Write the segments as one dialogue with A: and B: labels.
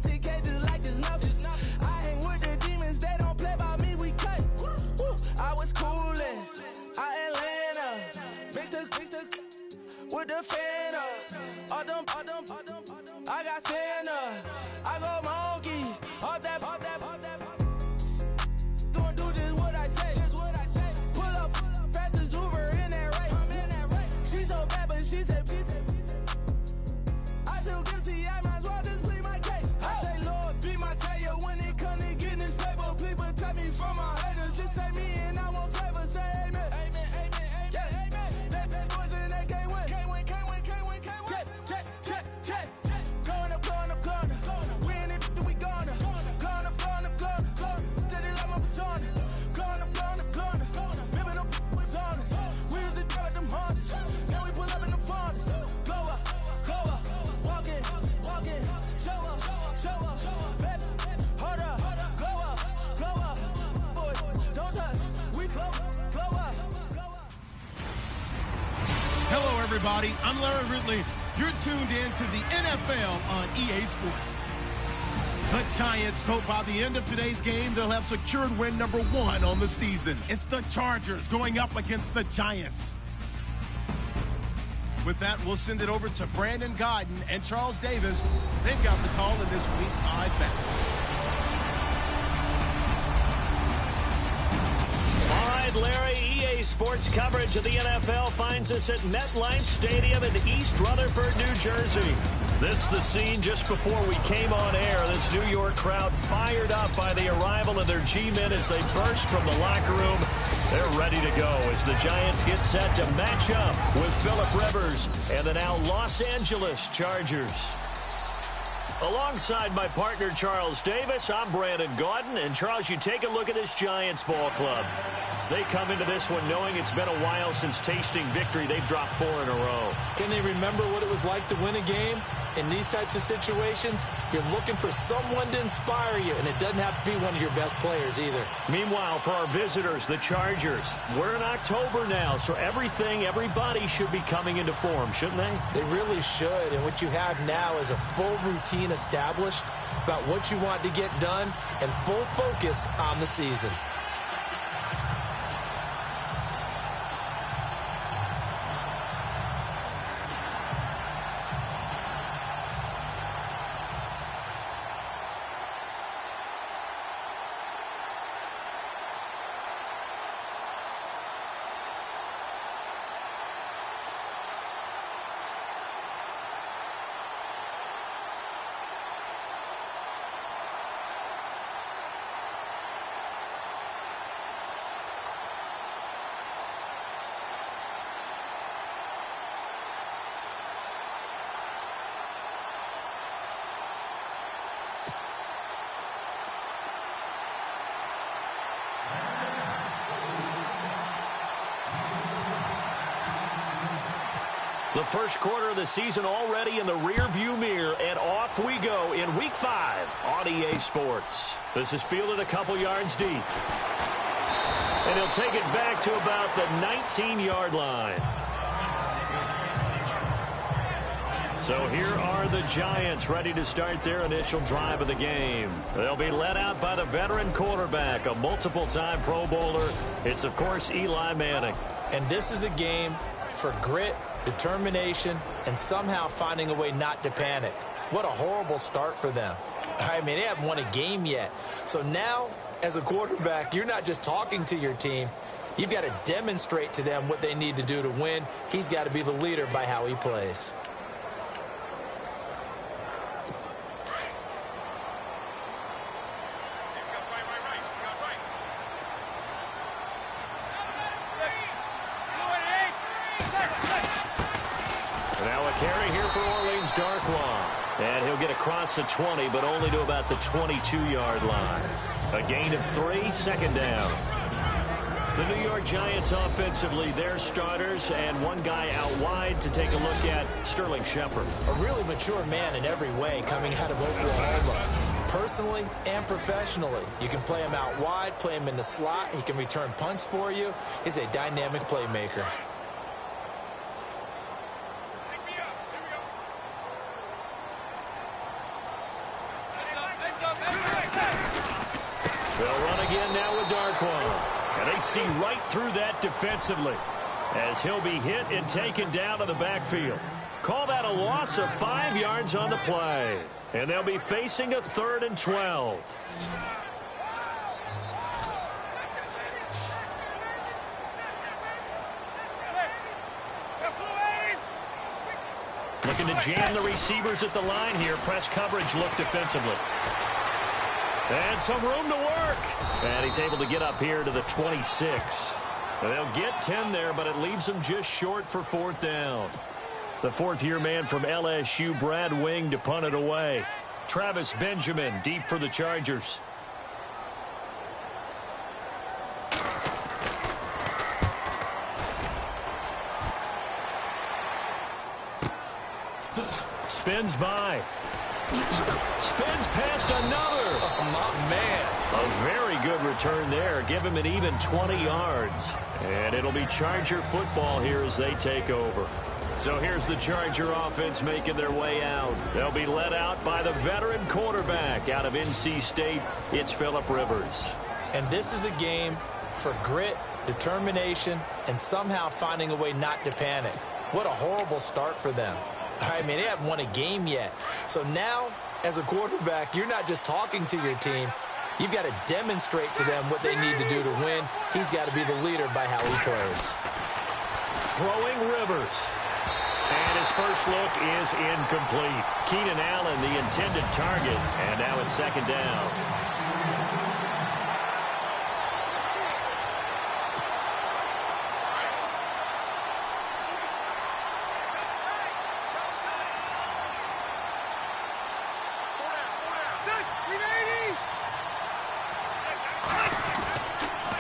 A: 10K just like it's nothing. I hang with the demons, they don't play by me, we cut. Woo. I was coolin', Atlanta, mixed the with the fan up. All them, I got Santa, I go monkey, all that. Gonna do just what I say. Pull up, fast as Uber in that right. She so bad, but she said. I feel guilty, I might as well just plead my case. I say, Lord, be my savior when it come to getting this paper. People tell me from my haters, just say me and I won't save her. Say amen. Yeah. Bad boys and they can't win. Check. Going up. We in it, we gonna. Going up. Did it like my persona. Going up. Living up was honest. We used to drive them Hondas. Now we pull up in the furnace. Glow up. Walking. Show up. Baby, hold up. Glow up. Boys, don't touch. We glow up.
B: Hello, everybody. I'm Larry Ridley. You're tuned in to the NFL on EA Sports. The Giants hope by the end of today's game they'll have secured win number 1 on the season. It's the Chargers going up against the Giants. With that, we'll send it over to Brandon Godden and Charles Davis. They've got the call in this Week 5 matchup.
C: All right, Larry, EA Sports coverage of the NFL finds us at MetLife Stadium in East Rutherford, New Jersey. This is the scene just before we came on air. This New York crowd fired up by the arrival of their G-men as they burst from the locker room. They're ready to go as the Giants get set to match up with Phillip Rivers and the now Los Angeles Chargers. Alongside my partner, Charles Davis, I'm Brandon Gaudin. And, Charles, you take a look at this Giants ball club. They come into this one knowing it's been a while since tasting victory. They've dropped 4 in a row.
D: Can they remember what it was like to win a game? In these types of situations, you're looking for someone to inspire you, and it doesn't have to be one of your best players either.
C: Meanwhile, for our visitors, the Chargers, we're in October now, so everybody should be coming into form, shouldn't they?
D: They really should, and what you have now is a full routine established about what you want to get done and full focus on the season.
C: The first quarter of the season already in the rearview mirror, and off we go in Week 5 on EA Sports. This is fielded a couple yards deep. And he'll take it back to about the 19-yard line. So here are the Giants ready to start their initial drive of the game. They'll be led out by the veteran quarterback, a multiple-time Pro Bowler. It's, of course, Eli Manning.
D: And this is a game for grit, determination, and somehow finding a way not to panic. What a horrible start for them. I mean, they haven't won a game yet. So now, as a quarterback, you're not just talking to your team. You've got to demonstrate to them what they need to do to win. He's got to be the leader by how he plays.
C: And he'll get across the 20, but only to about the 22-yard line. A gain of 3, second down. The New York Giants offensively, their starters, and one guy out wide to take a look at, Sterling Shepard.
D: A really mature man in every way coming out of Oklahoma. Personally and professionally, you can play him out wide, play him in the slot. He can return punts for you. He's a dynamic playmaker.
C: They'll run again now with Darquan. And they see right through that defensively as he'll be hit and taken down to the backfield. Call that a loss of 5 yards on the play. And they'll be facing a 3rd and 12. Looking to jam the receivers at the line here. Press coverage look defensively. And some room to work. And he's able to get up here to the 26. And they'll get 10 there, but it leaves them just short for 4th down. The 4th-year man from LSU, Brad Wing, to punt it away. Travis Benjamin deep for the Chargers. Spins by. Spins past another.
D: Oh, my man.
C: A very good return there. Give him an even 20 yards. And it'll be Charger football here as they take over. So here's the Charger offense making their way out. They'll be led out by the veteran quarterback out of NC State. It's Phillip Rivers.
D: And this is a game for grit, determination, and somehow finding a way not to panic. What a horrible start for them. I mean, they haven't won a game yet. So now, as a quarterback, you're not just talking to your team. You've got to demonstrate to them what they need to do to win. He's got to be the leader by how he plays.
C: Throwing Rivers. And his first look is incomplete. Keenan Allen, the intended target. And now it's 2nd down.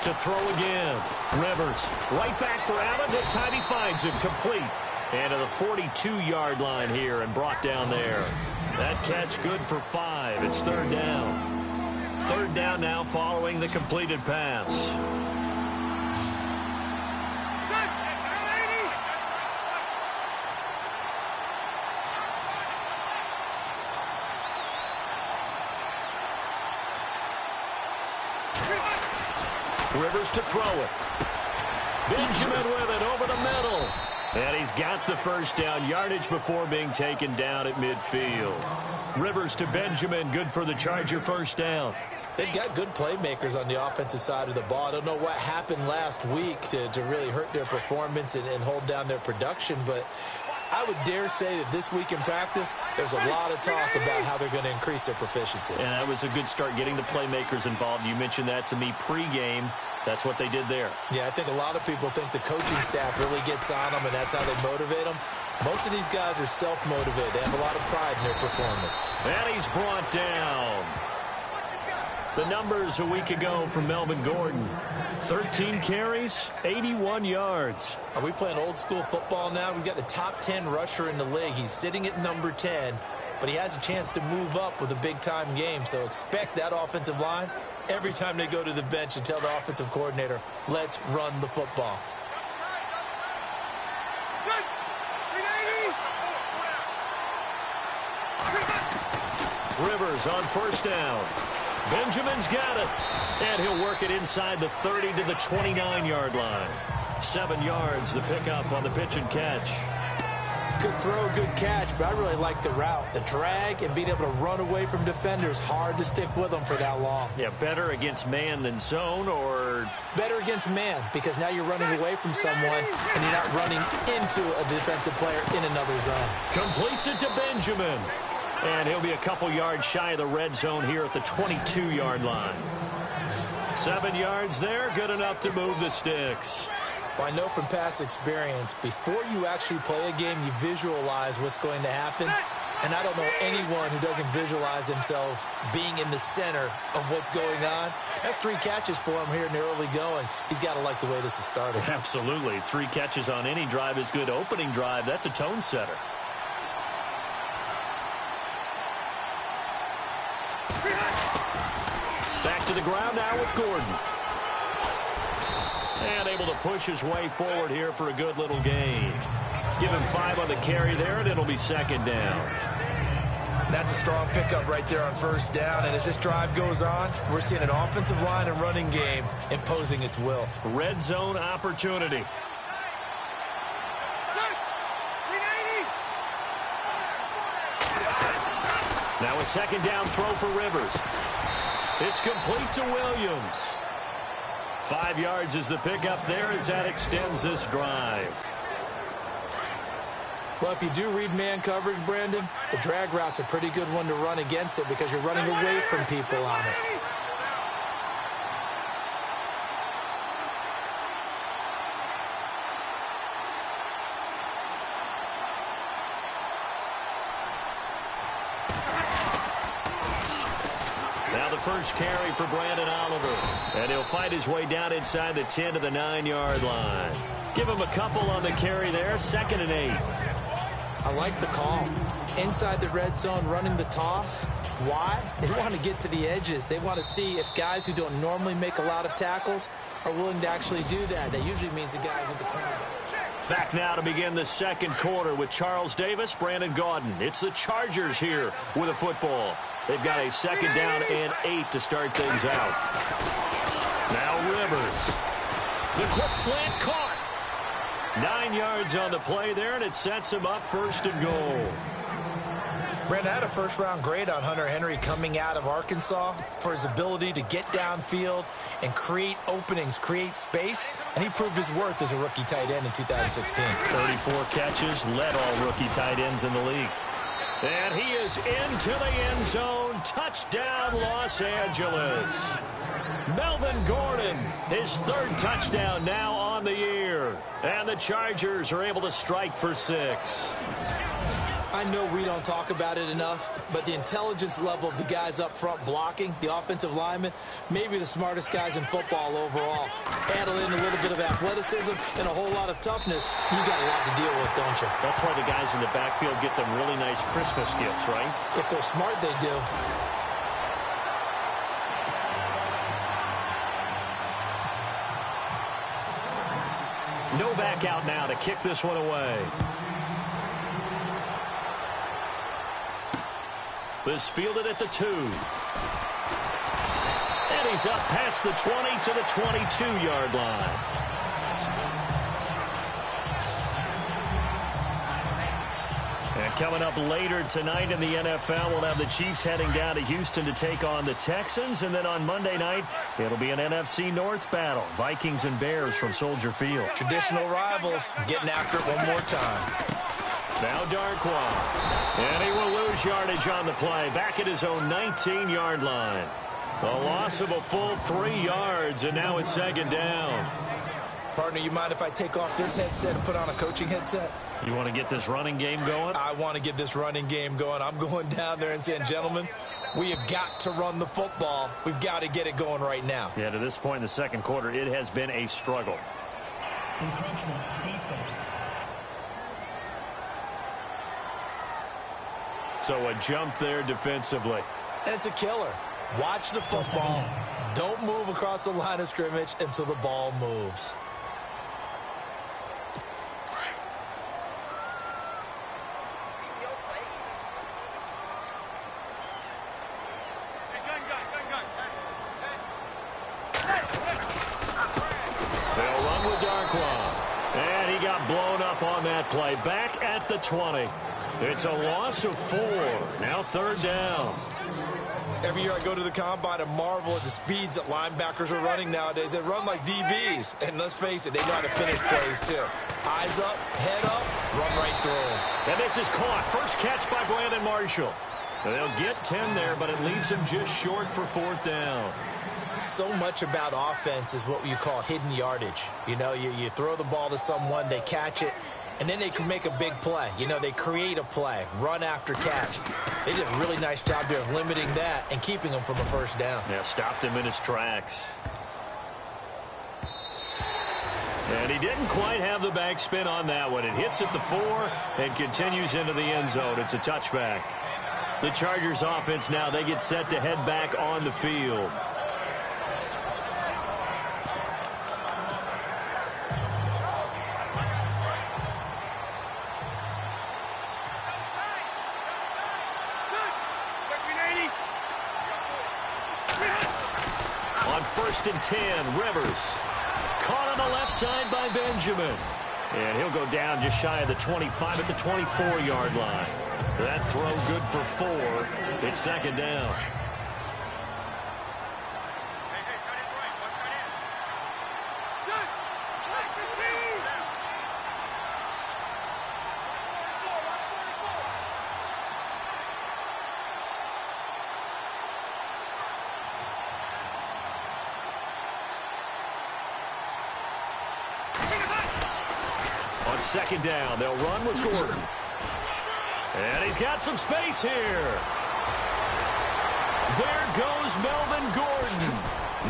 C: To throw again. Rivers right back for Allen. This time he finds him complete. And to the 42-yard line here and brought down there. That catch good for 5. It's 3rd down. 3rd down now following the completed pass. Rivers to throw it. Benjamin with it over the middle. And he's got the first down yardage before being taken down at midfield. Rivers to Benjamin, good for the Charger first down.
D: They've got good playmakers on the offensive side of the ball. I don't know what happened last week to really hurt their performance and hold down their production, but I would dare say that this week in practice, there's a lot of talk about how they're going to increase their proficiency.
C: And that was a good start, getting the playmakers involved. You mentioned that to me pregame. That's what they did there.
D: Yeah, I think a lot of people think the coaching staff really gets on them, and that's how they motivate them. Most of these guys are self-motivated. They have a lot of pride in their performance.
C: And he's brought down. The numbers a week ago from Melvin Gordon. 13 carries, 81 yards.
D: Are we playing old school football now? We've got the top 10 rusher in the league. He's sitting at number 10, but he has a chance to move up with a big-time game. So expect that offensive line every time they go to the bench and tell the offensive coordinator, let's run the football.
C: Rivers on first down. Benjamin's got it. And he'll work it inside the 30 to the 29-yard line. 7 yards, the pickup on the pitch and catch.
D: Good throw, good catch, but I really like the route. The drag and being able to run away from defenders, hard to stick with them for that long.
C: Yeah, better against man than zone, or?
D: Better against man, because now you're running away from someone and you're not running into a defensive player in another zone.
C: Completes it to Benjamin. And he'll be a couple yards shy of the red zone here at the 22-yard line. 7 yards there, good enough to move the sticks.
D: Well, I know from past experience, before you actually play a game, you visualize what's going to happen. And I don't know anyone who doesn't visualize themselves being in the center of what's going on. That's 3 catches for him here in the early going. He's got to like the way this is started.
C: Absolutely. 3 catches on any drive is good. Opening drive, that's a tone setter. Back to the ground now with Gordon. And able to push his way forward here for a good little gain. Give him 5 on the carry there, and it'll be 2nd down.
D: That's a strong pickup right there on first down. And as this drive goes on, we're seeing an offensive line and running game imposing its will.
C: Red zone opportunity. Now a second down throw for Rivers. It's complete to Williams. 5 yards is the pickup there as that extends this drive.
D: Well, if you do read man coverage, Brandon, the drag route's a pretty good one to run against it because you're running away from people on it.
C: Now the first carry for Brandon Oliver. And he'll fight his way down inside the 10 to the 9-yard line. Give him a couple on the carry there. 2nd and 8.
D: I like the call. Inside the red zone, running the toss. Why? They want to get to the edges. They want to see if guys who don't normally make a lot of tackles are willing to actually do that. That usually means the guys at the corner.
C: Back now to begin the second quarter with Charles Davis, Brandon Gaudin. It's the Chargers here with a football. They've got a 2nd down and 8 to start things out. Now Rivers. The quick slant caught. 9 yards on the play there, and it sets him up 1st and goal.
D: Brandon had a first-round grade on Hunter Henry coming out of Arkansas for his ability to get downfield and create openings, create space, and he proved his worth as a rookie tight end in 2016.
C: 34 catches, led all rookie tight ends in the league. And he is into the end zone. Touchdown, Los Angeles. Melvin Gordon, his 3rd touchdown now on the year. And the Chargers are able to strike for 6.
D: I know we don't talk about it enough, but the intelligence level of the guys up front blocking, the offensive linemen, maybe the smartest guys in football overall. Add in a little bit of athleticism and a whole lot of toughness, you got a lot to deal with, don't you?
C: That's why the guys in the backfield get them really nice Christmas gifts, right?
D: If they're smart, they do.
C: No back out now to kick this one away. This fielded at the 2. And he's up past the 20 to the 22-yard line. And coming up later tonight in the NFL, we'll have the Chiefs heading down to Houston to take on the Texans. And then on Monday night, it'll be an NFC North battle. Vikings and Bears from Soldier Field.
D: Traditional rivals getting after it one more time.
C: Now Darkwa. And he will lose yardage on the play. Back at his own 19-yard line. A loss of a full 3 yards, and now it's 2nd down.
D: Partner, you mind if I take off this headset and put on a coaching headset?
C: You want to get this running game going?
D: I want to get this running game going. I'm going down there and saying, gentlemen, we have got to run the football. We've got to get it going right now.
C: Yeah, to this point in the second quarter, it has been a struggle.
E: Encroachment defense.
C: So a jump there defensively.
D: And it's a killer. Watch the football. Don't move across the line of scrimmage until the ball moves.
C: They'll run with Darkwa. And he got blown up on that play. Back at the 20. It's a loss of 4. Now 3rd down.
D: Every year I go to the combine and marvel at the speeds that linebackers are running nowadays. They run like DBs. And let's face it, they know how to finish plays too. Eyes up, head up, run right through them.
C: And this is caught. First catch by Brandon Marshall. They'll get 10 there, but it leaves him just short for 4th down.
D: So much about offense is what you call hidden yardage. You know, you throw the ball to someone, they catch it, and then they can make a big play. You know, they create a play, run after catch. They did a really nice job there of limiting that and keeping him from a 1st down.
C: Yeah, stopped him in his tracks. And he didn't quite have the backspin on that one. It hits at the 4 and continues into the end zone. It's a touchback. The Chargers offense now, they get set to head back on the field. On 1st and 10, Rivers. Caught on the left side by Benjamin. And he'll go down just shy of the 25 at the 24-yard line. That throw good for 4. It's 2nd down. On 2nd down, they'll run with Gordon. And he's got some space here. There goes Melvin Gordon.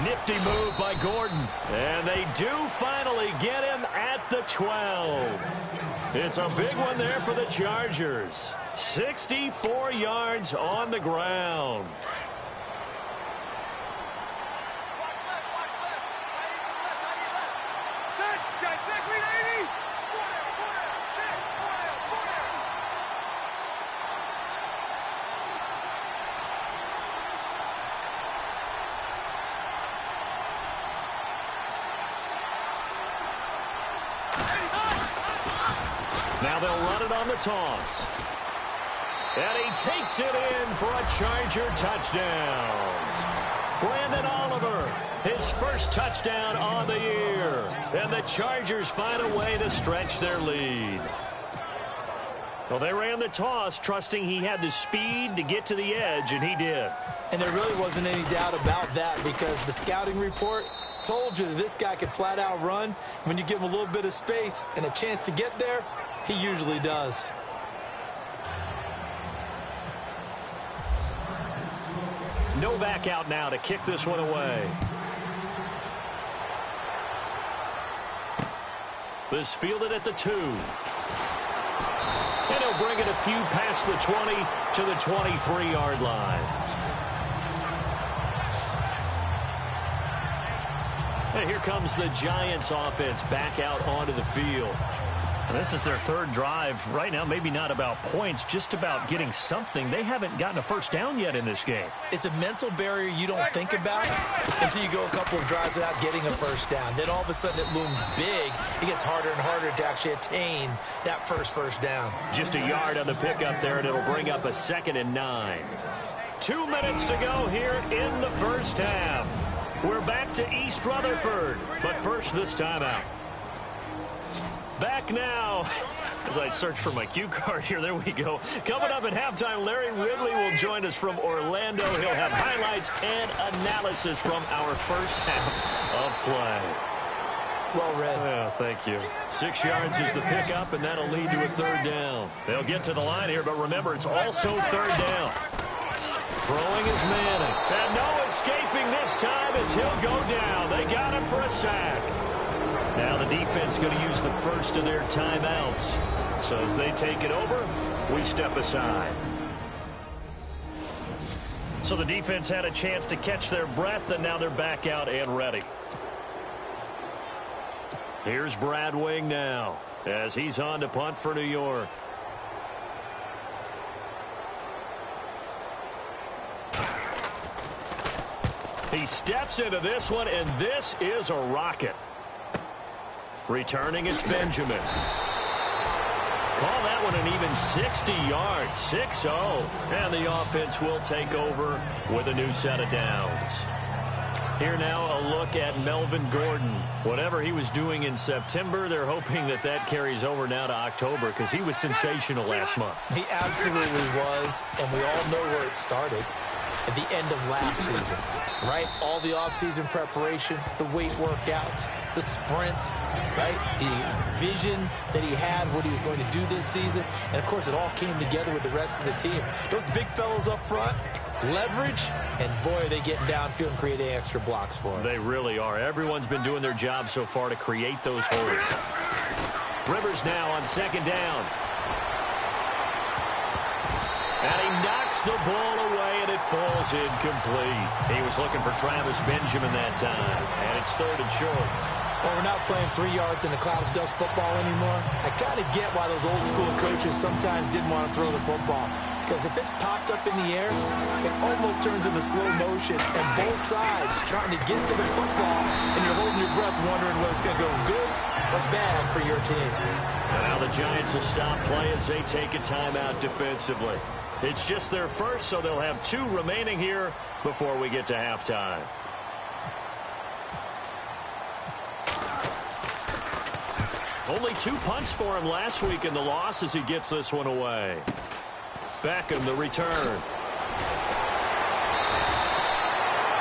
C: Nifty move by Gordon. And they do finally get him at the 12. It's a big one there for the Chargers. 64 yards on the ground. Now they'll run it on the toss. And he takes it in for a Charger touchdown. Brandon Oliver, his first touchdown on the year. And the Chargers find a way to stretch their lead. Well, they ran the toss, trusting he had the speed to get to the edge, and he did.
D: And there really wasn't any doubt about that because the scouting report told you that this guy could flat out run. When you give him a little bit of space and a chance to get there, he usually does.
C: Novak out now to kick this one away. This fielded at the 2. And he'll bring it a few past the 20 to the 23-yard line. And here comes the Giants offense back out onto the field. This is their 3rd drive. Right now, maybe not about points, just about getting something. They haven't gotten a first down yet in this game.
D: It's a mental barrier you don't think about until you go a couple of drives without getting a first down. Then all of a sudden it looms big. It gets harder and harder to actually attain that first down.
C: Just a yard on the pickup there, and it'll bring up a 2nd and 9. 2 minutes to go here in the first half. We're back to East Rutherford, but first this timeout. Back now, as I search for my cue card here, there we go. Coming up at halftime, Larry Ridley will join us from Orlando. He'll have highlights and analysis from our first half of play.
D: Well read.
C: Yeah, thank you. 6 yards is the pickup, and that'll lead to a 3rd down. They'll get to the line here, but remember, it's also 3rd down. Throwing is Manning. And no escaping this time as he'll go down. They got him for a sack. Now the defense going to use the first of their timeouts. So as they take it over, we step aside. So the defense had a chance to catch their breath, and now they're back out and ready. Here's Brad Wing now as he's on to punt for New York. He steps into this one, and this is a rocket. Returning, it's Benjamin. Call that one an even 60 yards, 6-0. And the offense will take over with a new set of downs. Here now a look at Melvin Gordon. Whatever he was doing in September, they're hoping that that carries over now to October because he was sensational last month.
D: He absolutely was, and we all know where it started. At the end of last season, right? All the offseason preparation, the weight workouts, the sprints, right? The vision that he had, what he was going to do this season. And, of course, it all came together with the rest of the team. Those big fellas up front, leverage, and, boy, are they getting downfield and creating extra blocks for him.
C: They really are. Everyone's been doing their job so far to create those holes. Rivers now on 2nd down. And he knocks the ball away, and it falls incomplete. He was looking for Travis Benjamin that time, and it's 3rd and short.
D: Well, we're not playing 3 yards in a cloud of dust football anymore. I kind of get why those old school coaches sometimes didn't want to throw the football. Because if it's popped up in the air, it almost turns into slow motion, and both sides trying to get to the football, and you're holding your breath wondering whether it's going to go good or bad for your team.
C: And now the Giants will stop play as they take a timeout defensively. It's just their first, so they'll have 2 remaining here before we get to halftime. Only 2 punts for him last week in the loss as he gets this one away. Beckham, the return.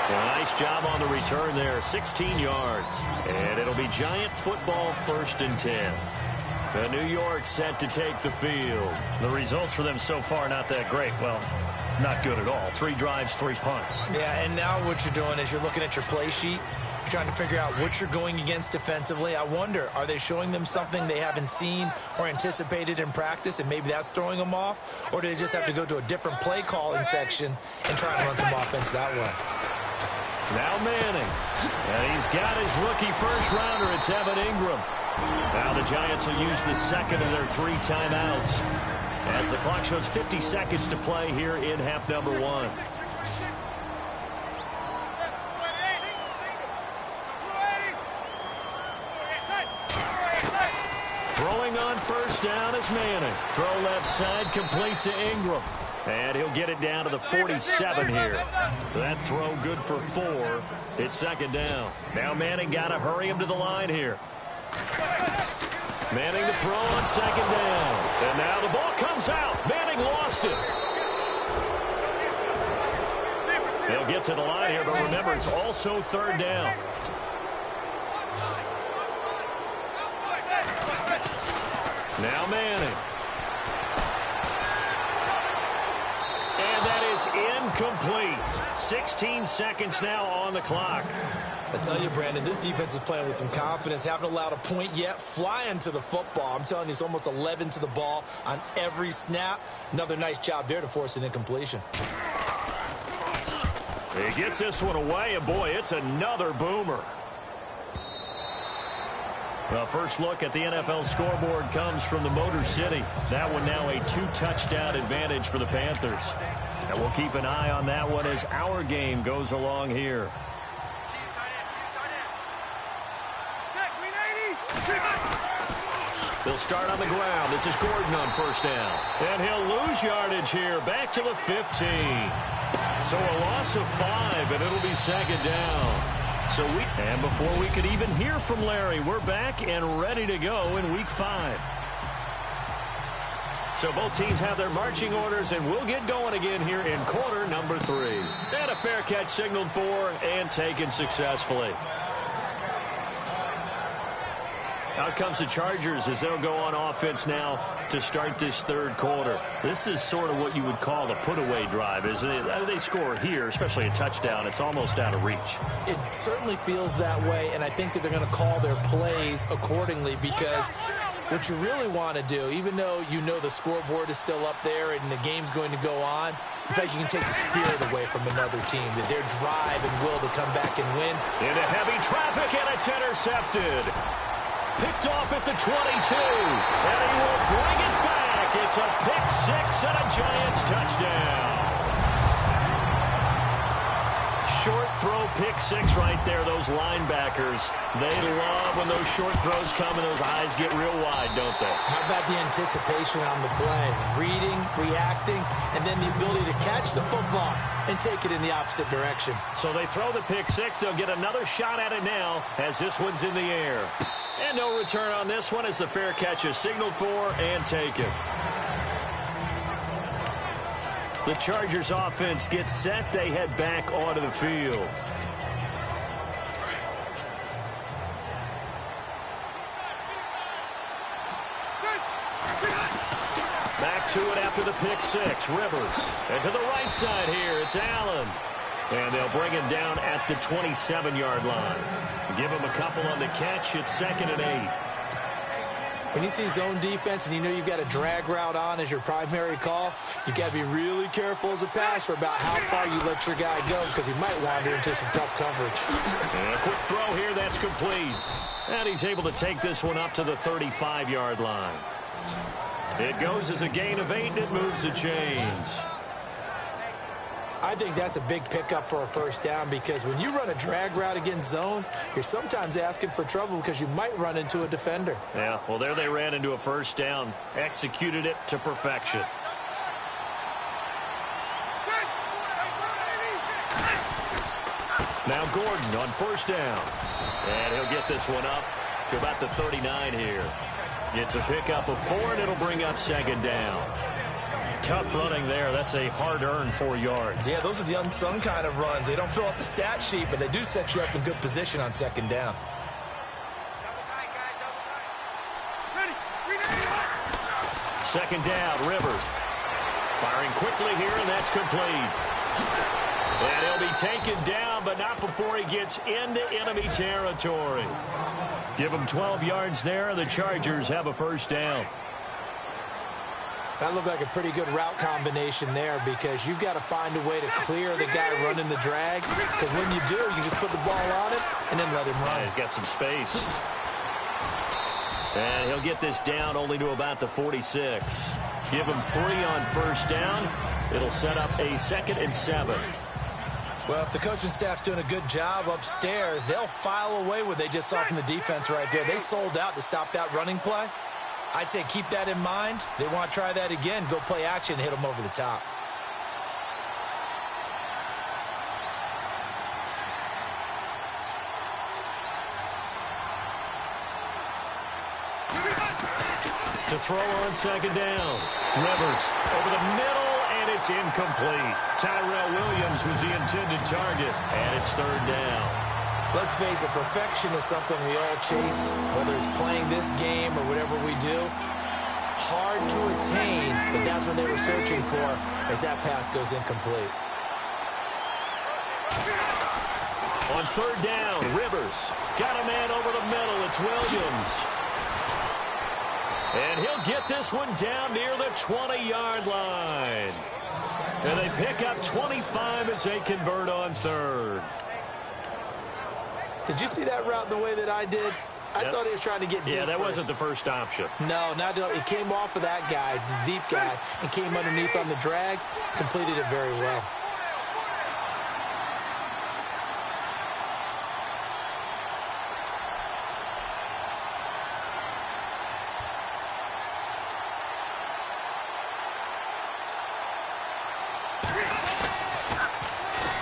C: A nice job on the return there, 16 yards. And it'll be Giant football 1st and 10. The New York set to take the field. The results for them so far not that great. Well, not good at all. 3 drives, 3 punts.
D: Yeah, and now what you're doing is you're looking at your play sheet. You're trying to figure out what you're going against defensively. I wonder, are they showing them something they haven't seen or anticipated in practice, and maybe that's throwing them off? Or do they just have to go to a different play calling section and try and run some offense that way?
C: Now Manning. And he's got his rookie first-rounder. It's Evan Ingram. Now the Giants will use the second of their 3 timeouts as the clock shows 50 seconds to play here in half number 1. Throwing on first down is Manning. Throw left side complete to Ingram. And he'll get it down to the 47 here. That throw good for 4. It's 2nd down. Now Manning got to hurry him to the line here. Manning to throw on 2nd down. And now the ball comes out. Manning lost it. They'll get to the line here, but remember, it's also 3rd down. Now Manning. And that is incomplete. 16 seconds now on the clock.
D: I tell you, Brandon, this defense is playing with some confidence. Haven't allowed a point yet. Flying to the football. I'm telling you, it's almost 11 to the ball on every snap. Another nice job there to force an incompletion.
C: He gets this one away, and boy, it's another boomer. The first look at the NFL scoreboard comes from the Motor City. That one now a 2-touchdown advantage for the Panthers. And we'll keep an eye on that one as our game goes along here. They'll start on the ground. This is Gordon on first down. And he'll lose yardage here. Back to the 15. So a loss of 5, and it'll be 2nd down. And before we could even hear from Larry, we're back and ready to go in Week 5. So both teams have their marching orders, and we'll get going again here in quarter number 3. And a fair catch signaled for and taken successfully. Out comes the Chargers as they'll go on offense now to start this 3rd quarter. This is sort of what you would call the put-away drive, isn't it? They score here, especially a touchdown. It's almost out of reach.
D: It certainly feels that way, and I think that they're going to call their plays accordingly because what you really want to do, even though you know the scoreboard is still up there and the game's going to go on, in fact, you can take the spirit away from another team, that their drive and will to come back and win.
C: Into heavy traffic, and it's intercepted. Picked off at the 22, and he will bring it back. It's a pick 6 and a Giants touchdown. Short throw pick 6 right there. Those linebackers, they love when those short throws come and those eyes get real wide, don't they?
D: How about the anticipation on the play? Reading, reacting, and then the ability to catch the football and take it in the opposite direction.
C: So they throw the pick 6. They'll get another shot at it now as this one's in the air. And no return on this one as the fair catch is signaled for and taken. The Chargers offense gets set. They head back onto the field. Back to it after the pick 6. Rivers. And to the right side here, it's Allen. And they'll bring him down at the 27-yard line. Give him a couple on the catch. It's 2nd and 8.
D: When you see zone defense and you know you've got a drag route on as your primary call, you've got to be really careful as a passer about how far you let your guy go because he might wander into some tough coverage.
C: And a quick throw here. That's complete. And he's able to take this one up to the 35-yard line. It goes as a gain of 8, and it moves the chains.
D: I think that's a big pickup for a first down because when you run a drag route against zone, you're sometimes asking for trouble because you might run into a defender.
C: Yeah, well, there they ran into a first down. Executed it to perfection. Now Gordon on first down. And he'll get this one up to about the 39 here. It's a pickup of 4, and it'll bring up second down. Tough running there. That's a hard-earned 4 yards.
D: Yeah, those are the unsung kind of runs. They don't fill up the stat sheet, but they do set you up in good position on second down.
C: Second down, Rivers. Firing quickly here, and that's complete. And he'll be taken down, but not before he gets into enemy territory. Give him 12 yards there. The Chargers have a first down.
D: That looked like a pretty good route combination there because you've got to find a way to clear the guy running the drag. Because when you do, you just put the ball on him and then let him run.
C: Yeah, he's got some space. And he'll get this down only to about the 46. Give him 3 on first down. It'll set up a 2nd and 7.
D: Well, if the coaching staff's doing a good job upstairs, they'll file away what they just saw from the defense right there. They sold out to stop that running play. I'd say keep that in mind. They want to try that again. Go play action and hit them over the top.
C: To throw on second down. Rivers over the middle, and it's incomplete. Tyrell Williams was the intended target, and it's third down.
D: Let's face it, perfection is something we all chase, whether it's playing this game or whatever we do. Hard to attain, but that's what they were searching for as that pass goes incomplete.
C: On third down, Rivers got a man over the middle. It's Williams. And he'll get this one down near the 20-yard line. And they pick up 25 as they convert on third.
D: Did you see that route the way that I did? I thought he was trying to get deep.
C: Yeah, that
D: first.
C: wasn't the first option.
D: No, not it came off of that guy, the deep guy, and came underneath on the drag, completed it very well.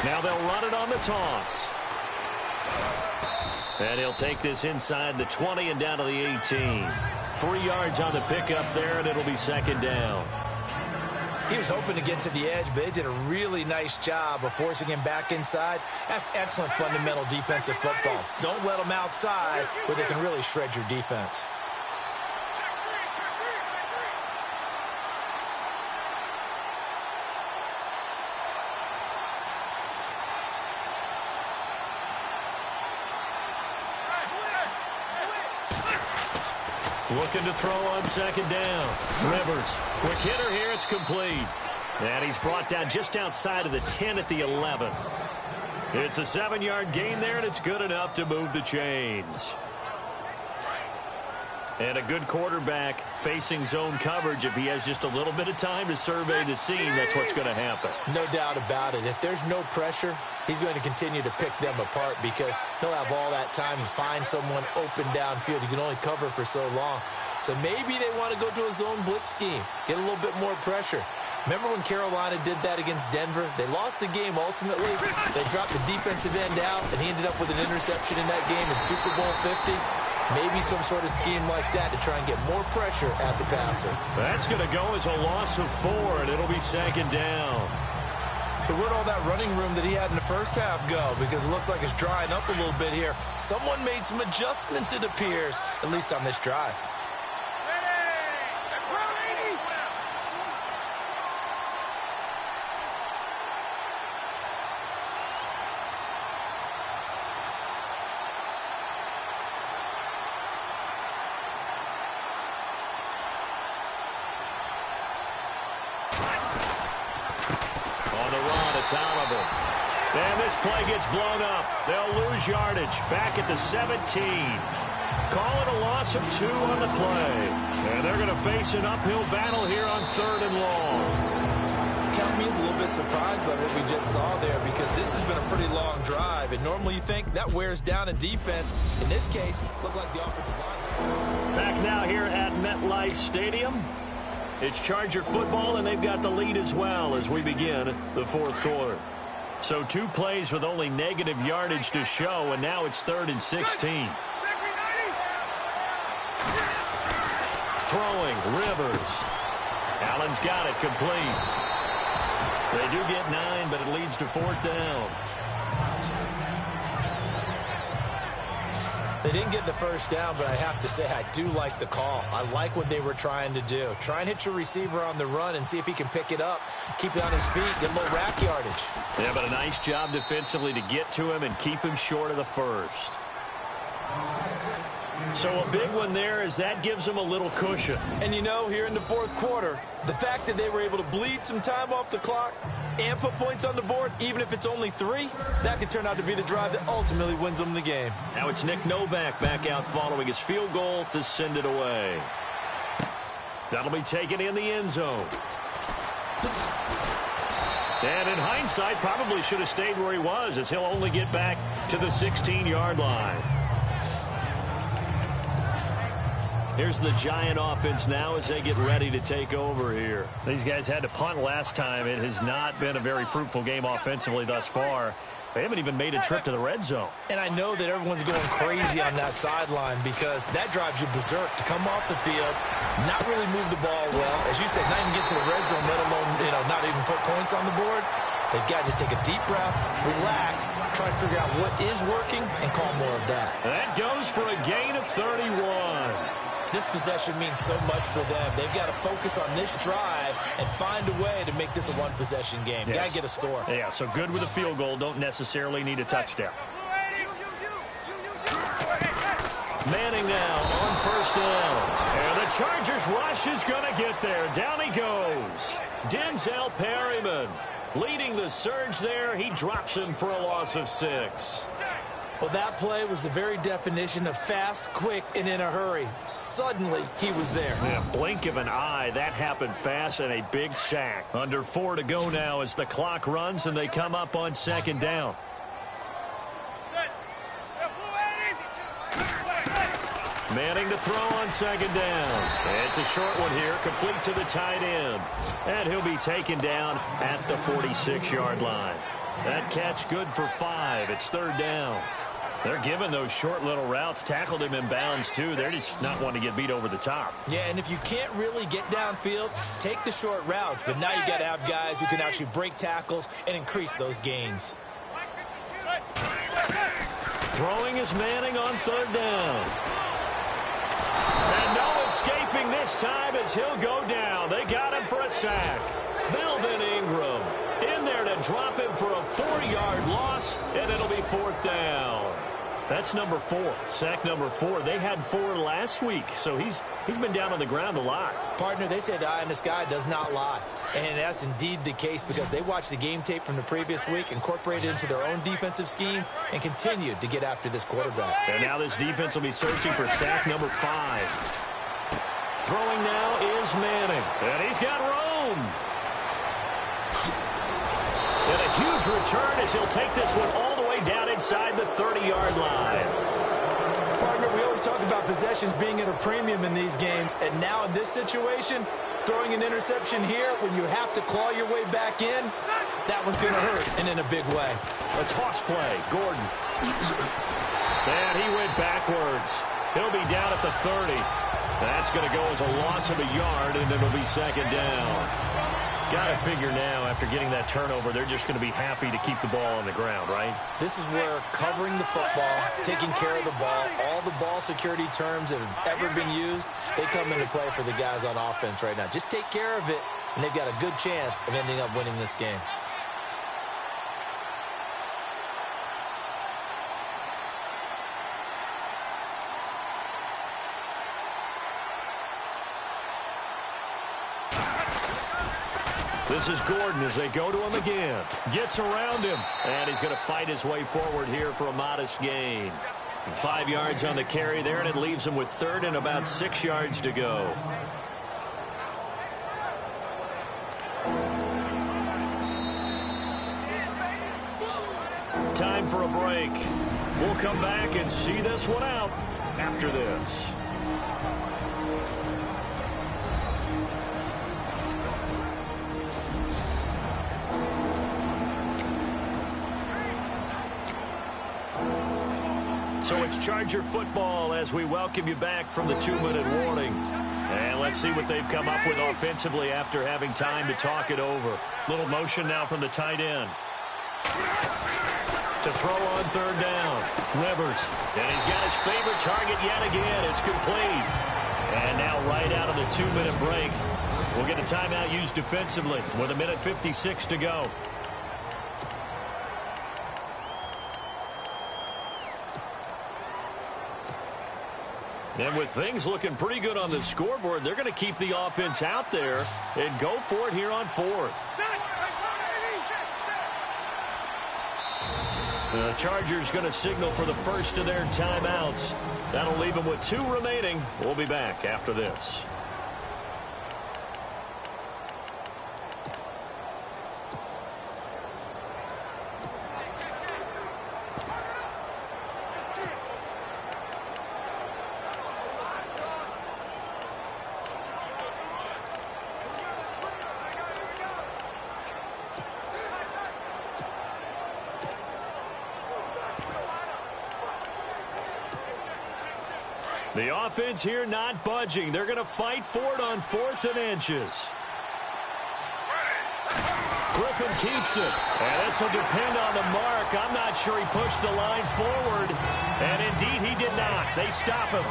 C: Now they'll run it on the toss. And he'll take this inside the 20 and down to the 18. 3 yards on the pickup there, and it'll be second down.
D: He was hoping to get to the edge, but they did a really nice job of forcing him back inside. That's excellent fundamental defensive football. Don't let them outside where they can really shred your defense.
C: Looking to throw on second down. Rivers, quick hitter here, it's complete. And he's brought down just outside of the 10 at the 11. It's a 7-yard gain there, and it's good enough to move the chains. And a good quarterback facing zone coverage. If he has just a little bit of time to survey the scene, that's what's going to happen.
D: No doubt about it. If there's no pressure, he's going to continue to pick them apart because he'll have all that time to find someone open downfield. You can only cover for so long. So maybe they want to go to a zone blitz scheme, get a little bit more pressure. Remember when Carolina did that against Denver? They lost the game ultimately. They dropped the defensive end out, and he ended up with an interception in that game in Super Bowl 50. Maybe some sort of scheme like that to try and get more pressure at the passer.
C: That's going to go as a loss of 4, and it'll be second down.
D: So where'd all that running room that he had in the first half go? Because it looks like it's drying up a little bit here. Someone made some adjustments, it appears, at least on this drive.
C: It's Oliver. And this play gets blown up. They'll lose yardage back at the 17. Call it a loss of 2 on the play. And they're going to face an uphill battle here on 3rd and long.
D: Count me as a little bit surprised by what we just saw there, because this has been a pretty long drive. And normally you think that wears down a defense. In this case, it looked like the offensive line.
C: Back now here at MetLife Stadium. It's Charger football, and they've got the lead as well as we begin the 4th quarter. So 2 plays with only negative yardage to show, and now it's 3rd and 16. Throwing, Rivers. Allen's got it complete. They do get 9, but it leads to 4th down.
D: They didn't get the first down, but I have to say I do like the call. I like what they were trying to do. Try and hit your receiver on the run and see if he can pick it up, keep it on his feet, get a little rack yardage.
C: Yeah, but a nice job defensively to get to him and keep him short of the first. So a big one there, as that gives them a little cushion.
D: And you know, here in the 4th quarter, the fact that they were able to bleed some time off the clock and put points on the board, even if it's only 3, that could turn out to be the drive that ultimately wins them the game.
C: Now it's Nick Novak back out following his field goal to send it away. That'll be taken in the end zone. And in hindsight, probably should have stayed where he was, as he'll only get back to the 16-yard line. Here's the Giant offense now as they get ready to take over here. These guys had to punt last time. It has not been a very fruitful game offensively thus far. They haven't even made a trip to the red zone. And I know that everyone's going crazy on that sideline, because that drives you berserk to come off the field, not really move the ball well. As you said, not even get to the red zone, let alone, not even put points on the board. They've got to just take a deep breath, relax, try and figure out what is working, and call more of that. That goes for a gain of 31. This possession means so much for them. They've got to focus on this drive and find a way to make this a one-possession game. Yes. Got to get a score. Yeah, so good with a field goal. Don't necessarily need a touchdown. Manning now on 1st down. And the Chargers rush is going to get there. Down he goes. Denzel Perryman leading the surge there. He drops him for a loss of 6. Well, that play was the very definition of fast, quick, and in a hurry. Suddenly, he was there. Yeah, blink of an eye. That happened fast, and a big sack. Under 4 to go now as the clock runs, and they come up on 2nd down. Manning to throw on 2nd down. It's a short one here, complete to the tight end. And he'll be taken down at the 46-yard line. That catch good for 5. It's 3rd down. They're giving those short little routes. Tackled him in bounds, too. They're just not wanting to get beat over the top. Yeah, and if you can't really get downfield, take the short routes. But now you got to have guys who can actually break tackles and increase those gains. Throwing is Manning on 3rd down. And no escaping this time as he'll go down. They got him for a sack. Melvin Ingram in there to drop him for a 4-yard loss, and it'll be 4th down. That's number 4, sack number 4. They had 4 last week, so he's been down on the ground a lot. Partner, they say the eye in the sky does not lie, and that's indeed the case, because they watched the game tape from the previous week, incorporated it into their own defensive scheme, and continued to get after this quarterback. And now this defense will be searching for sack number 5. Throwing now is Manning, and he's got room. And a huge return as he'll take this one all the way down inside the 30-yard line. Partner, we always talk about possessions being at a premium in these games, and now in this situation, throwing an interception here when you have to claw your way back in, that one's going to hurt, and in a big way. A toss play, Gordon. And he went backwards. He'll be down at the 30. That's going to go as a loss of a yard, and it'll be 2nd down. Got to figure now, after getting that turnover, they're just going to be happy to keep the ball on the ground, right? This is where covering the football, taking care of the ball, all the ball security terms that have ever been used, they come into play for the guys on offense right now. Just take care of it, and they've got a good chance of ending up winning this game. This is Gordon as they go to him again. Gets around him, and he's going to fight his way forward here for a modest gain. 5 yards on the carry there, and it leaves him with third and about 6 yards to go. Time for a break. We'll come back and see this one out after this. So it's Charger football as we welcome you back from the 2-minute warning. And let's see what they've come up with offensively after having time to talk it over. Little motion now from the tight end. To throw on third down. Rivers. And he's got his favorite target yet again. It's complete. And now right out of the 2-minute break, we'll get a timeout used defensively with 1:56 to go. And with things looking pretty good on the scoreboard, they're going to keep the offense out there and go for it here on fourth. The Chargers going to signal for the first of their timeouts. That'll leave them with 2 remaining. We'll be back after this. The offense here not budging. They're going to fight for it on 4th and inches. Griffin keeps it. And this will depend on the mark. I'm not sure he pushed the line forward. And indeed he did not. They stop him.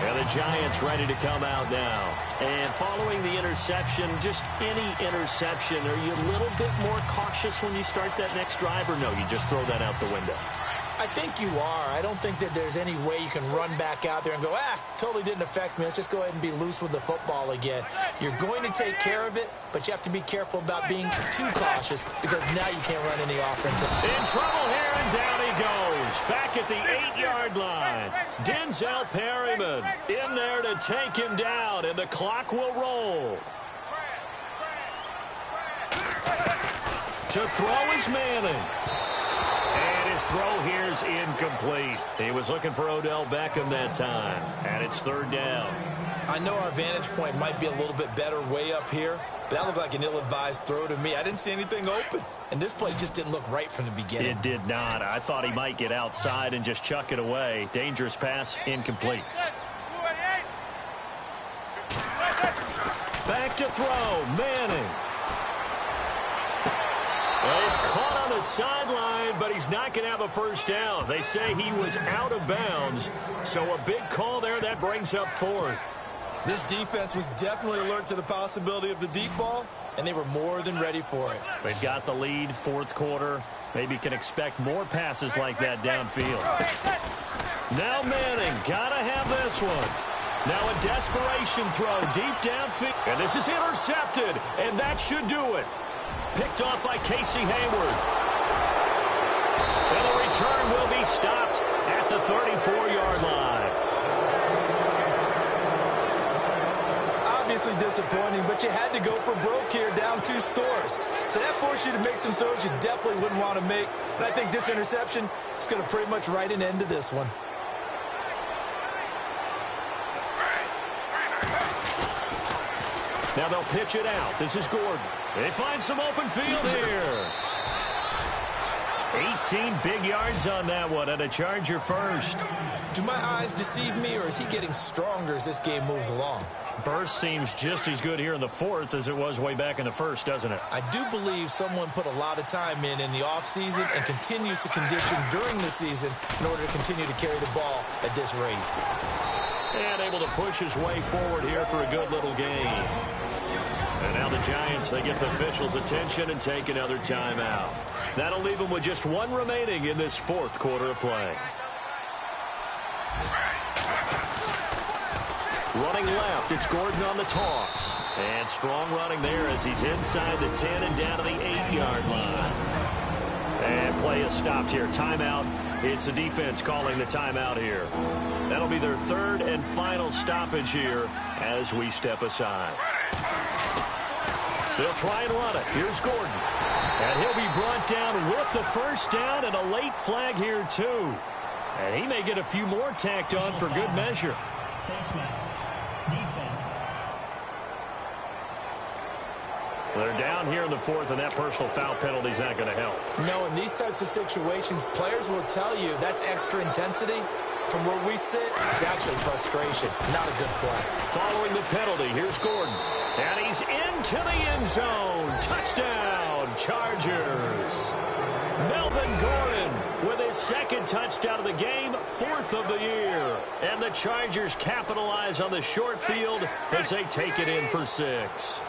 C: And the Giants ready to come out now. And following the interception, just any interception, are you a little bit more cautious when you start that next drive? Or no, you just throw that out the window?
D: I think you are. I don't think that there's any way you can run back out there and go, totally didn't affect me. Let's just go ahead and be loose with the football again. You're going to take care of it, but you have to be careful about being too cautious because now you can't run any offense.
C: In trouble here, and down he goes. Back at the 8-yard line. Denzel Perryman in there to take him down, and the clock will roll. To throw is Manning. His throw here is incomplete. He was looking for Odell Beckham that time, and it's third down.
D: I know our vantage point might be a little bit better way up here, but that looked like an ill-advised throw to me. I didn't see anything open, and this play just didn't look right from the beginning.
C: It did not. I thought he might get outside and just chuck it away. Dangerous pass, incomplete. Back to throw, Manning. Well, he's caught on the sideline, but he's not going to have a first down. They say he was out of bounds, so a big call there. That brings up 4th.
D: This defense was definitely alert to the possibility of the deep ball, and they were more than ready for it.
C: They've got the lead, 4th quarter. Maybe can expect more passes like that downfield. Now Manning, got to have this one. Now a desperation throw deep downfield. And this is intercepted, and that should do it. Picked off by Casey Hayward. And the return will be stopped at the 34-yard line.
D: Obviously disappointing, but you had to go for broke here, down 2 scores. So that forced you to make some throws you definitely wouldn't want to make. And I think this interception is going to pretty much write an end to this one.
C: Now they'll pitch it out. This is Gordon. They find some open field here. 18 big yards on that one, and a Charger first.
D: Do my eyes deceive me, or is he getting stronger as this game moves along?
C: Burst seems just as good here in the 4th as it was way back in the 1st, doesn't it?
D: I do believe someone put a lot of time in the offseason and continues to condition during the season in order to continue to carry the ball at this rate.
C: And able to push his way forward here for a good little game. And now the Giants, they get the officials' attention and take another timeout. That'll leave them with just 1 remaining in this 4th quarter of play. Running left, it's Gordon on the toss. And strong running there as he's inside the 10 and down to the 8-yard line. And play is stopped here. Timeout. It's the defense calling the timeout here. That'll be their third and final stoppage here as we step aside. They'll try and run it. Here's Gordon. And he'll be brought down with the first down and a late flag here, too. And he may get a few more tacked on for good measure.
E: Face mask. Defense.
C: They're down here in the fourth, and that personal foul penalty is not going to help.
D: No, in these types of situations, players will tell you that's extra intensity. From where we sit, it's actually frustration, not a good play.
C: Following the penalty, here's Gordon. And he's into the end zone. Touchdown, Chargers. Melvin Gordon with his second touchdown of the game, fourth of the year. And the Chargers capitalize on the short field as they take it in for 6.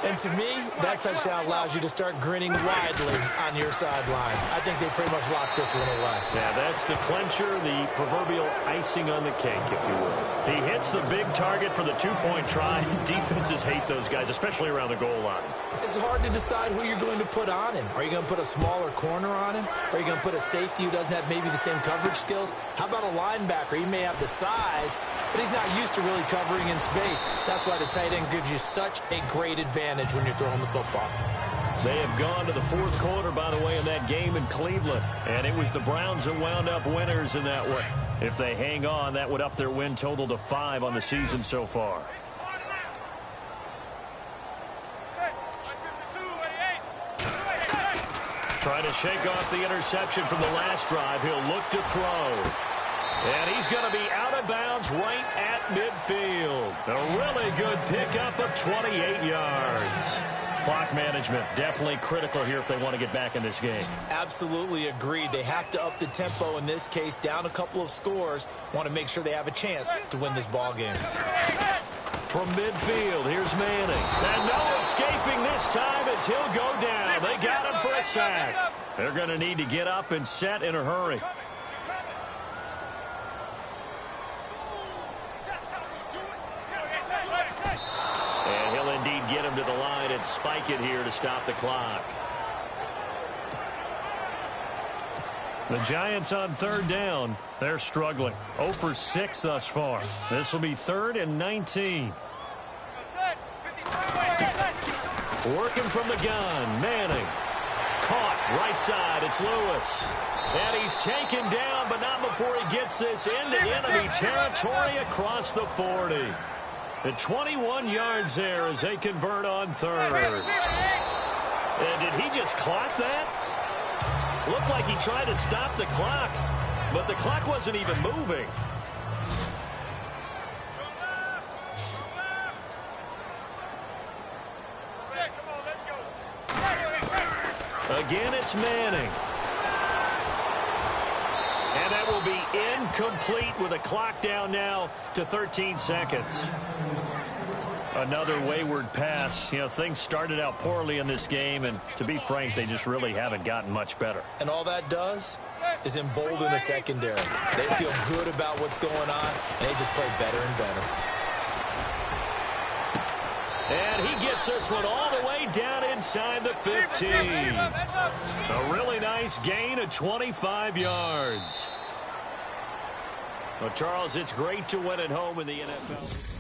D: And to me, that touchdown allows you to start grinning widely on your sideline. I think they pretty much locked this one away.
C: Yeah, that's the clincher, the proverbial icing on the cake, if you will. He hits the big target for the two-point try. Defenses hate those guys, especially around the goal line.
D: It's hard to decide who you're going to put on him. Are you going to put a smaller corner on him? Are you going to put a safety who doesn't have maybe the same coverage skills? How about a linebacker? He may have the size, but he's not used to really covering in space. That's why the tight end gives you such a great advantage when you're throwing the football.
C: They have gone to the fourth quarter, by the way, in that game in Cleveland. And it was the Browns that wound up winners in that one. If they hang on, that would up their win total to 5 on the season so far. Trying to shake off the interception from the last drive. He'll look to throw. And he's going to be out of bounds right at midfield. A really good pickup of 28 yards. Clock management definitely critical here if they want to get back in this game.
D: Absolutely agreed. They have to up the tempo in this case, down a couple of scores. Want to make sure they have a chance to win this ball game.
C: From midfield, here's Manning. And no escaping this time as he'll go down. They got him for a sack. They're going to need to get up and set in a hurry. And he'll indeed get him to the line and spike it here to stop the clock. The Giants on third down. They're struggling. 0 for 6 thus far. This will be 3rd and 19. Working from the gun. Manning. Caught right side. It's Lewis. And he's taken down, but not before he gets this into enemy territory across the 40. The 21 yards there as they convert on third. And did he just clock that? Looked like he tried to stop the clock, but the clock wasn't even moving. Again, it's Manning. And that will be incomplete with a clock down now to 13 seconds. Another wayward pass. You know, things started out poorly in this game, and to be frank, they just really haven't gotten much better.
D: And all that does is embolden the secondary. They feel good about what's going on, and they just play better and better.
C: And he gets this one all the way down inside the 15. A really nice gain of 25 yards. Well, Charles, it's great to win at home in the NFL.